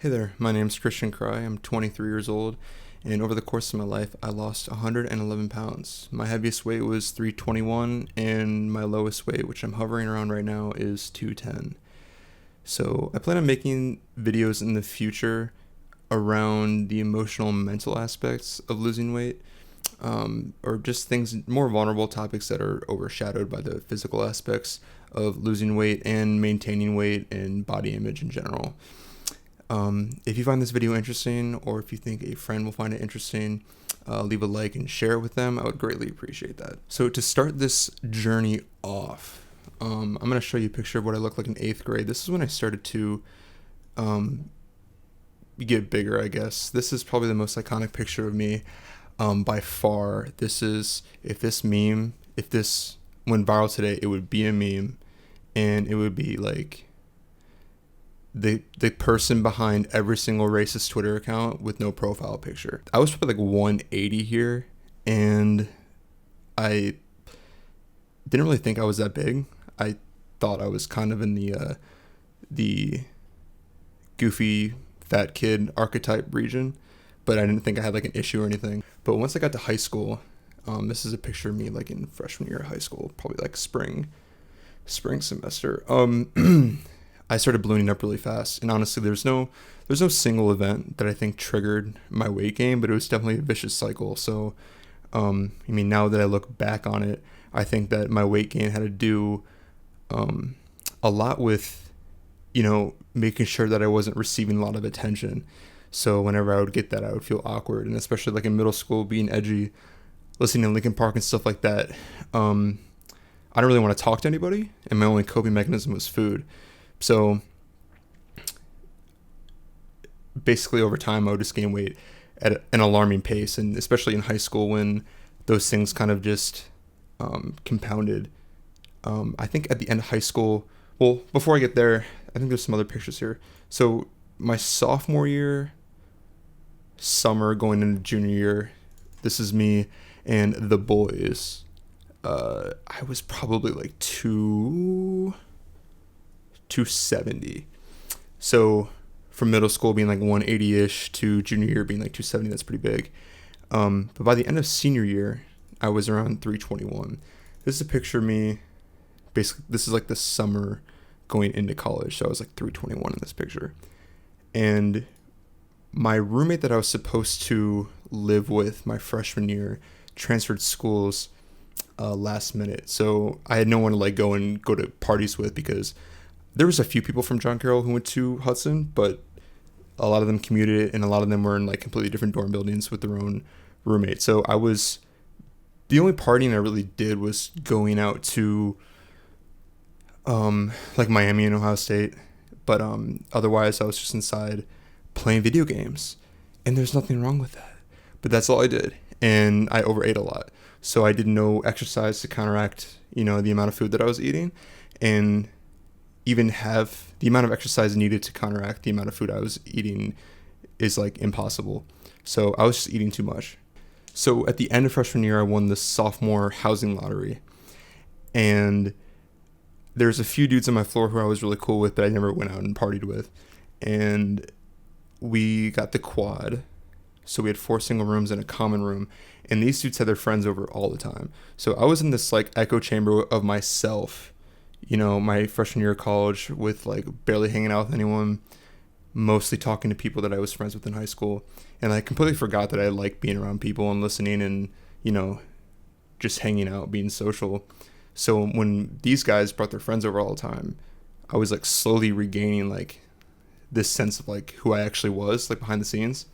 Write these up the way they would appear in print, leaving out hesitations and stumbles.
Hey there, my name's Christian Cry. I'm 23 years old, and over the course of my life, I lost 111 pounds. My heaviest weight was 321, and my lowest weight, which I'm hovering around right now, is 210. So I plan on making videos in the future around the emotional and mental aspects of losing weight, or just things, more vulnerable topics that are overshadowed by the physical aspects of losing weight and maintaining weight and body image in general. If you find this video interesting, or if you think a friend will find it interesting, leave a like and share it with them. I would greatly appreciate that. So to start this journey off, I'm going to show you a picture of what I looked like in 8th grade. This is when I started to get bigger, I guess. This is probably the most iconic picture of me by far. This went viral today, it would be a meme, and it would be like the person behind every single racist Twitter account with no profile picture. I was probably like 180 here, and I didn't really think I was that big. I thought I was kind of in the goofy fat kid archetype region, but I didn't think I had like an issue or anything. But once I got to high school, this is a picture of me like in freshman year of high school, probably like spring semester. I started ballooning up really fast, and honestly, there's no single event that I think triggered my weight gain, but it was definitely a vicious cycle. So, now that I look back on it, I think that my weight gain had to do a lot with, making sure that I wasn't receiving a lot of attention. So whenever I would get that, I would feel awkward, and especially like in middle school, being edgy, listening to Linkin Park and stuff like that. I don't really want to talk to anybody, and my only coping mechanism was food. So basically over time, I would just gain weight at an alarming pace, and especially in high school when those things kind of just compounded. I think at the end of high school, well, before I get there, I think there's some other pictures here. So my sophomore year, summer going into junior year, this is me and the boys. I was probably like 270. So from middle school being like 180-ish to junior year being like 270, that's pretty big. But by the end of senior year, I was around 321. This is a picture of me. Basically, this is like the summer going into college. So I was like 321 in this picture. And my roommate that I was supposed to live with my freshman year transferred schools last minute. So I had no one to like go to parties with, because there was a few people from John Carroll who went to Hudson, but a lot of them commuted, and a lot of them were in like completely different dorm buildings with their own roommate. So the only partying I really did was going out to like Miami and Ohio State, but otherwise I was just inside playing video games, and there's nothing wrong with that. But that's all I did, and I overate a lot. So I did no exercise to counteract, the amount of food that I was eating, and even have the amount of exercise needed to counteract the amount of food I was eating is like impossible. So I was just eating too much. So at the end of freshman year, I won the sophomore housing lottery, and there's a few dudes on my floor who I was really cool with, but I never went out and partied with. And we got the quad. So we had 4 single rooms and a common room, and these dudes had their friends over all the time. So I was in this like echo chamber of myself, my freshman year of college, with like barely hanging out with anyone, mostly talking to people that I was friends with in high school. And I completely forgot that I liked being around people and listening and, just hanging out, being social. So when these guys brought their friends over all the time, I was like slowly regaining like this sense of like who I actually was, like behind the scenes.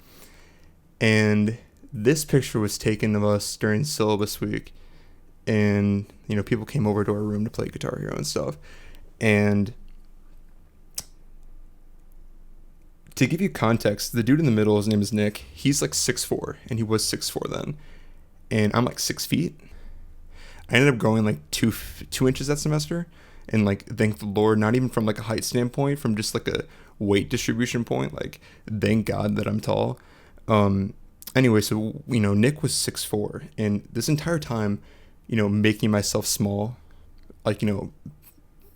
And this picture was taken of us during syllabus week, and people came over to our room to play Guitar Hero and stuff. And to give you context, the dude in the middle, his name is Nick. He's like 6'4", and he was 6'4" then, and I'm like 6 feet. I ended up growing like two inches that semester, and like thank the Lord, not even from like a height standpoint, from just like a weight distribution point, like thank God that I'm tall. Anyway, so Nick was 6'4", and this entire time, making myself small, like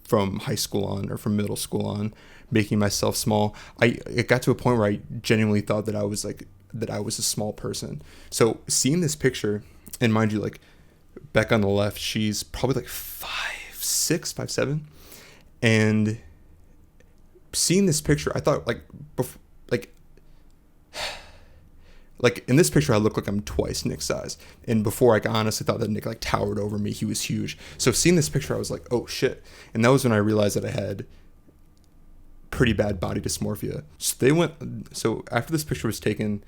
from high school on, or from middle school on, making myself small. It got to a point where I genuinely thought that I was a small person. So seeing this picture, and mind you, like Beck on the left, she's probably like 5'6", 5'7", and seeing this picture, I thought like in this picture, I look like I'm twice Nick's size. And before, I honestly thought that Nick like towered over me. He was huge. So seeing this picture, I was like, oh shit. And that was when I realized that I had pretty bad body dysmorphia. So after this picture was taken,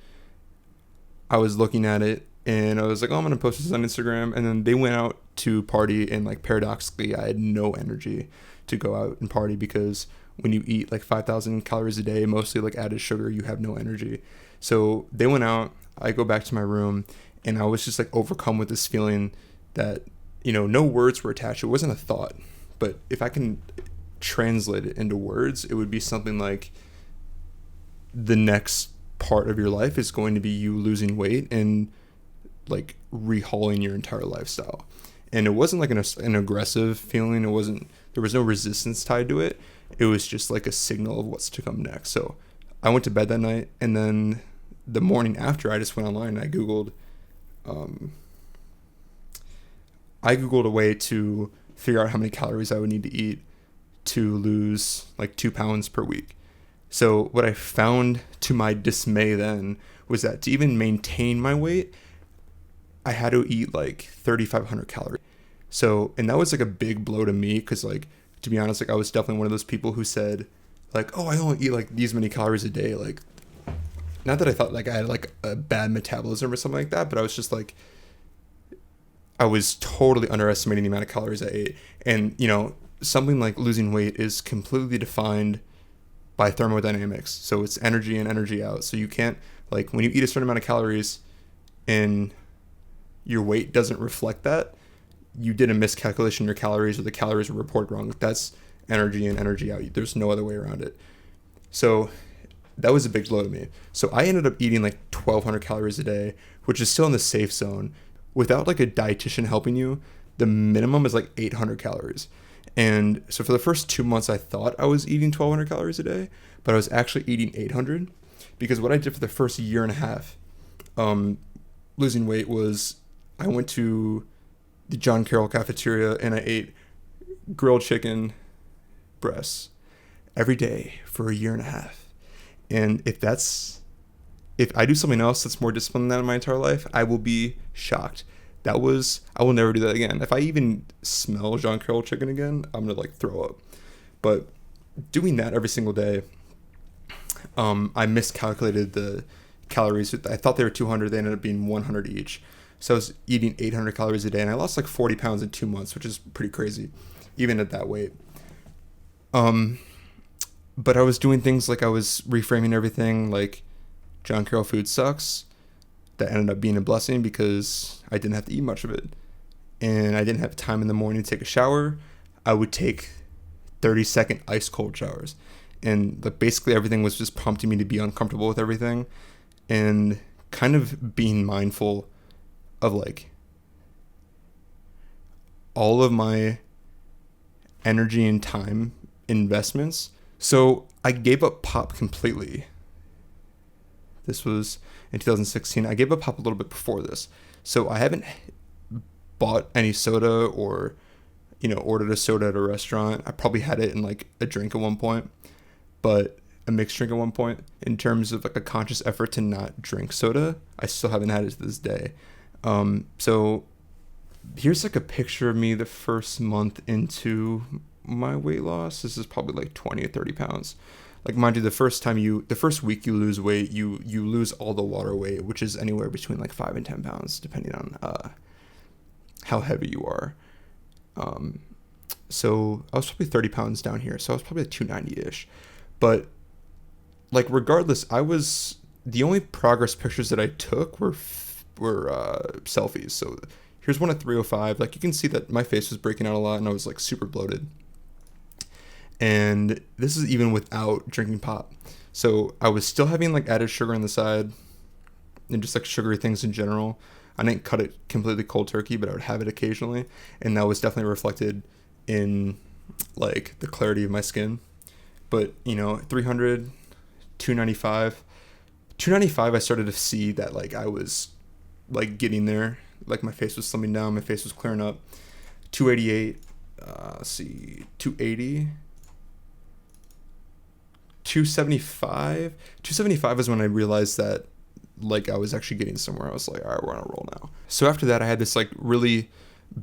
I was looking at it and I was like, oh, I'm going to post this on Instagram. And then they went out to party, and like paradoxically, I had no energy to go out and party, because when you eat like 5,000 calories a day, mostly like added sugar, you have no energy. So they went out, I go back to my room, and I was just like overcome with this feeling that, no words were attached. It wasn't a thought, but if I can translate it into words, it would be something like, the next part of your life is going to be you losing weight and like rehauling your entire lifestyle. And it wasn't like an aggressive feeling. There was no resistance tied to it. It was just like a signal of what's to come next. So I went to bed that night, and then the morning after, I just went online and I Googled a way to figure out how many calories I would need to eat to lose like 2 pounds per week. So what I found, to my dismay then, was that to even maintain my weight, I had to eat like 3,500 calories. So, and that was like a big blow to me, because like, to be honest, like I was definitely one of those people who said like, oh, I only eat like these many calories a day. Like, not that I thought like I had like a bad metabolism or something like that, but I was just like, I was totally underestimating the amount of calories I ate. And, something like losing weight is completely defined by thermodynamics. So it's energy in, energy out. So you can't, like, when you eat a certain amount of calories and your weight doesn't reflect that, you did a miscalculation in your calories, or the calories were reported wrong. That's energy in, energy out. There's no other way around it. So that was a big blow to me. So I ended up eating like 1,200 calories a day, which is still in the safe zone. Without like a dietitian helping you, the minimum is like 800 calories. And so for the first 2 months, I thought I was eating 1,200 calories a day, but I was actually eating 800, because what I did for the first year and a half, losing weight, was I went to the John Carroll cafeteria and I ate grilled chicken breasts every day for a year and a half. And if I do something else that's more disciplined than that in my entire life, I will be shocked. I will never do that again. If I even smell John Carroll chicken again, I'm going to like throw up. But doing that every single day, I miscalculated the calories. I thought they were 200. They ended up being 100 each. So I was eating 800 calories a day, and I lost like 40 pounds in 2 months, which is pretty crazy, even at that weight. But I was doing things like I was reframing everything like John Carroll food sucks. That ended up being a blessing, because I didn't have to eat much of it. And I didn't have time in the morning to take a shower. I would take 30-second ice cold showers. And basically everything was just prompting me to be uncomfortable with everything. And kind of being mindful of like all of my energy and time investments. So I gave up pop completely. This was in 2016. I gave up pop a little bit before this. So I haven't bought any soda or, ordered a soda at a restaurant. I probably had it in like a drink at one point, but a mixed drink at one point. In terms of like a conscious effort to not drink soda, I still haven't had it to this day. So here's like a picture of me the first month into my weight loss. This is probably like 20 or 30 pounds. Like, mind you, the first week you lose weight, you lose all the water weight, which is anywhere between like 5 and 10 pounds, depending on how heavy you are. So I was probably 30 pounds down here. So I was probably at 290-ish. But like, regardless, the only progress pictures that I took were selfies. So here's one at 305. Like, you can see that my face was breaking out a lot and I was like super bloated. And this is even without drinking pop. So I was still having like added sugar on the side and just like sugary things in general. I didn't cut it completely cold turkey, but I would have it occasionally. And that was definitely reflected in like the clarity of my skin. but 300, 295. 295, I started to see that like I was like getting there. Like my face was slimming down, my face was clearing up. 288, let's see, 280, 275. 275 is when I realized that like I was actually getting somewhere. I was like, all right, we're on a roll now. So after that, I had this like really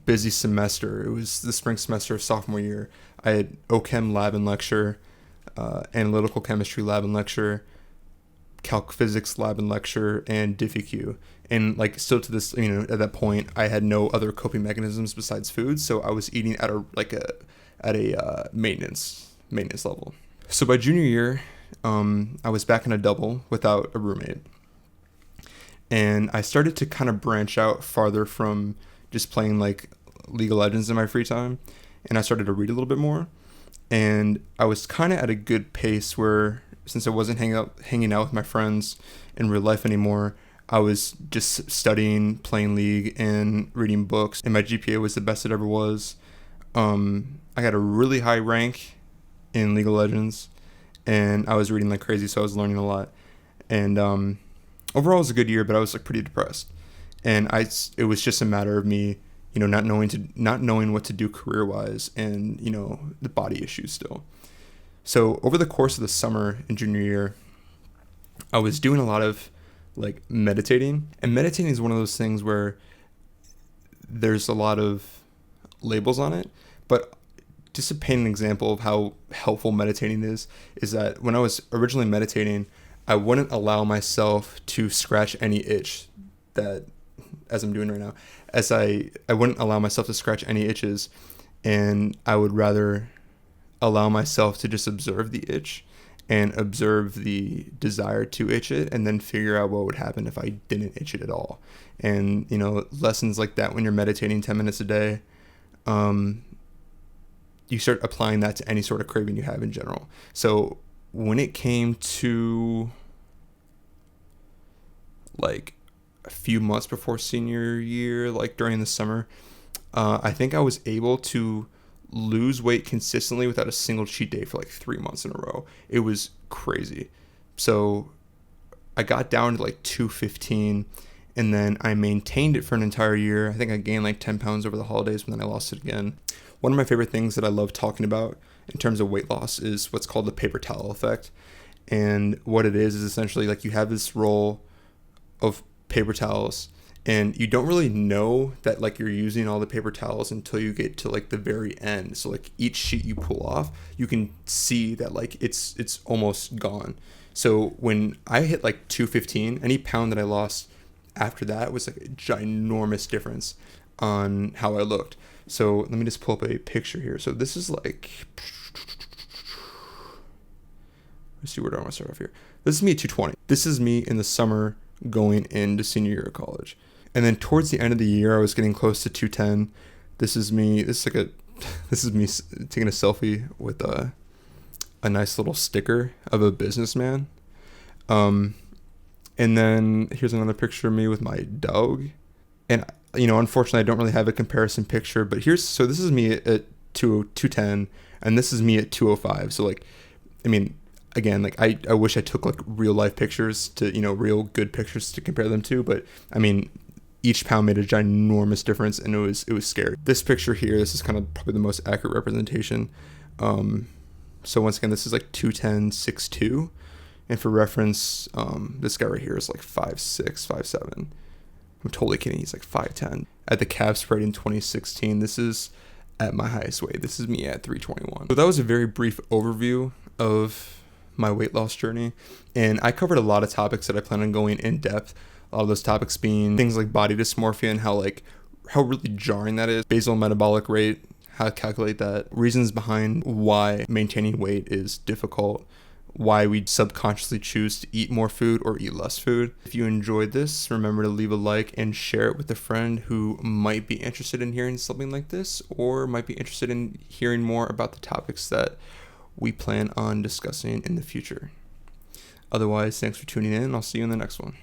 busy semester. It was the spring semester of sophomore year. I had OChem lab and lecture, analytical chemistry lab and lecture, calc physics lab and lecture, and DiffyQ. And like still to this, at that point, I had no other coping mechanisms besides food, so I was eating at a maintenance level. So by junior year, I was back in a double without a roommate, and I started to kind of branch out farther from just playing like League of Legends in my free time, and I started to read a little bit more, and I was kind of at a good pace where, since I wasn't hanging out with my friends in real life anymore, I was just studying, playing League, and reading books, and my GPA was the best it ever was. I got a really high rank in League of Legends, and I was reading like crazy, so I was learning a lot. And overall, it was a good year, but I was like pretty depressed, and it was just a matter of me, not knowing what to do career wise, and the body issues still. So over the course of the summer in junior year, I was doing a lot of like meditating, and meditating is one of those things where there's a lot of labels on it, but just to paint an example of how helpful meditating is that when I was originally meditating, I wouldn't allow myself to scratch any itch that, as I'm doing right now, I wouldn't allow myself to scratch any itches, and I would rather allow myself to just observe the itch and observe the desire to itch it, and then figure out what would happen if I didn't itch it at all. And lessons like that when you're meditating 10 minutes a day, you start applying that to any sort of craving you have in general. So when it came to like a few months before senior year, like during the summer, I think I was able to lose weight consistently without a single cheat day for like 3 months in a row. It was crazy. So I got down to like 215, and then I maintained it for an entire year. I think I gained like 10 pounds over the holidays, but then I lost it again. One of my favorite things that I love talking about in terms of weight loss is what's called the paper towel effect. And what it is essentially like you have this roll of paper towels, and you don't really know that like you're using all the paper towels until you get to like the very end. So like each sheet you pull off, you can see that like it's almost gone. So when I hit like 215, any pound that I lost after that was like a ginormous difference on how I looked. So let me just pull up a picture here. So this is like, let's see, where do I want to start off here? This is me at 220. This is me in the summer going into senior year of college. And then towards the end of the year, I was getting close to 210. This is me. This is me taking a selfie with a nice little sticker of a businessman. And then here's another picture of me with my dog. And unfortunately, I don't really have a comparison picture. But this is me at 210, and this is me at 205. So like, I mean, again, like I wish I took like real life pictures to real good pictures to compare them to. But I mean, each pound made a ginormous difference, and it was scary. This picture here, this is kind of probably the most accurate representation. So once again, this is like 210, 6'2", and for reference, this guy right here is like 5'6", 5'7". I'm totally kidding. He's like 5'10". At the Cavs spread in 2016, this is at my highest weight. This is me at 321. So that was a very brief overview of my weight loss journey, and I covered a lot of topics that I plan on going in depth. A lot of those topics being things like body dysmorphia and how really jarring that is, basal metabolic rate, how to calculate that, reasons behind why maintaining weight is difficult, why we subconsciously choose to eat more food or eat less food. If you enjoyed this, remember to leave a like and share it with a friend who might be interested in hearing something like this, or might be interested in hearing more about the topics that we plan on discussing in the future. Otherwise, thanks for tuning in, and I'll see you in the next one.